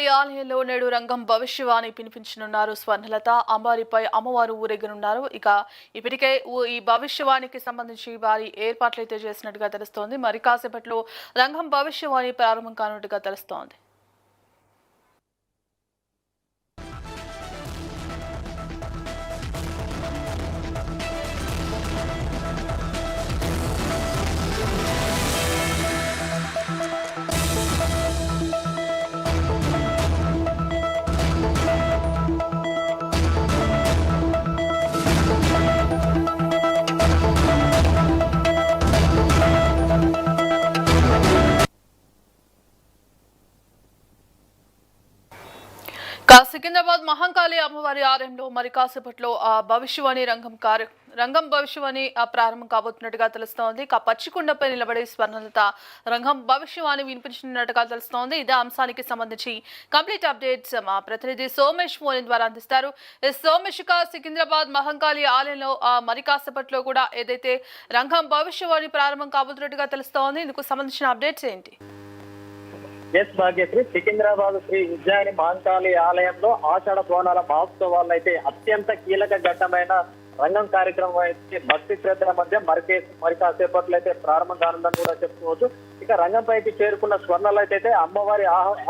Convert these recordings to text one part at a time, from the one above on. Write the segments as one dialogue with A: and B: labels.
A: మహంకాళి ఆలయంలో నేడు రంగం భవిష్యవాణి వినిపించనున్నారు స్వర్ణలత. అంబారిపై అమ్మవారు ఊరేగనున్నారు. ఇక ఇప్పటికే ఈ భవిష్యవాణికి సంబంధించి వారి ఏర్పాట్లయితే చేసినట్టుగా తెలుస్తోంది. మరి కాసేపట్లో రంగం భవిష్యవాణి ప్రారంభం కానున్నట్టుగా తెలుస్తోంది. సికింద్రాబాద్ మహంకాళి అమ్మవారి ఆలయంలో మరి కాసేపట్లో భవిష్యవాణి రంగం భవిష్యవాణి ప్రారంభం కాబోతున్నట్టుగా తెలుస్తోంది. పచ్చికొండపై నిలబడే స్వర్ణలత రంగం భవిష్యవాణి వినిపించినట్టుగా తెలుస్తోంది. ఇదే అంశానికి సంబంధించి కంప్లీట్ అప్డేట్స్ మా ప్రతినిధి సోమేష్ ఫోన్ ద్వారా అందిస్తారు. సోమేష్, సికింద్రాబాద్ మహంకాళి ఆలయంలో మరి కాసేపట్లో కూడా ఏదైతే రంగం భవిష్యవాణి ప్రారంభం కాబోతున్నట్టుగా తెలుస్తోంది, ఇందుకు సంబంధించిన అప్డేట్స్ ఏంటి?
B: ఎస్ భాగ్యశ్రీ, సికింద్రాబాద్ శ్రీ ఉజ్జయిని మహంకాళి ఆలయంలో ఆషాఢ బోనాల మహోత్సవాల్లో అయితే అత్యంత కీలక ఘట్టమైన రంగం కార్యక్రమం అయితే భక్తి శ్రద్ధల మధ్య మరి కాసేపట్లో అయితే ప్రారంభం కానుందని కూడా చెప్పుకోవచ్చు. ఇక రంగంపైకి చేరుకున్న స్వర్ణలైతే అయితే అమ్మవారి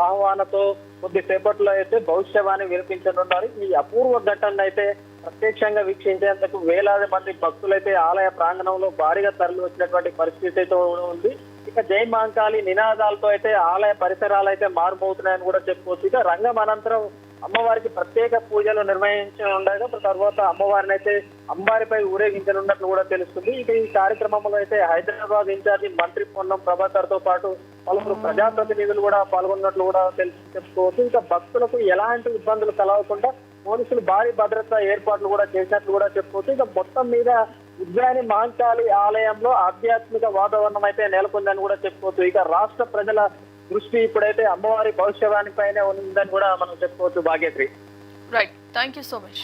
B: ఆహ్వానంతో కొద్దిసేపట్లో అయితే భవిష్యవాణి వినిపించనున్నారు. ఈ అపూర్వ ఘటన అయితే ప్రత్యక్షంగా వీక్షించేందుకు వేలాది మంది భక్తులైతే ఆలయ ప్రాంగణంలో భారీగా తరలి వచ్చినటువంటి పరిస్థితి అయితే ఉంది. ఇక జై మహంకాళి నినాదాలతో అయితే ఆలయ పరిసరాలు అయితే మారుమవుతున్నాయని కూడా చెప్పుకోవచ్చు. ఇక రంగం అనంతరం అమ్మవారికి ప్రత్యేక పూజలు నిర్వహించనుండగా తర్వాత అమ్మవారిని అయితే అంబారిపై ఊరేగించనున్నట్లు కూడా తెలుస్తుంది. ఇక ఈ కార్యక్రమంలో అయితే హైదరాబాద్ ఇన్ఛార్జి మంత్రి పొన్నం ప్రభాకర్ తో పాటు పలువురు ప్రజాప్రతినిధులు కూడా పాల్గొన్నట్లు కూడా చెప్పుకోవచ్చు. ఇక భక్తులకు ఎలాంటి ఇబ్బందులు కలగకుండా పోలీసులు భారీ భద్రతా ఏర్పాట్లు కూడా చేసినట్లు కూడా చెప్పుకోవచ్చు. ఇక మొత్తం మీద ఉజ్జయిని మహంకాళి ఆలయంలో ఆధ్యాత్మిక వాతావరణం అయితే నెలకొందని కూడా చెప్పుకోవచ్చు. ఇక రాష్ట్ర ప్రజల దృష్టి ఇప్పుడైతే అమ్మవారి భవిష్యవాణి పైనే ఉందని కూడా మనం చెప్పుకోవచ్చు. Bhagyashree,
A: right, thank you so much.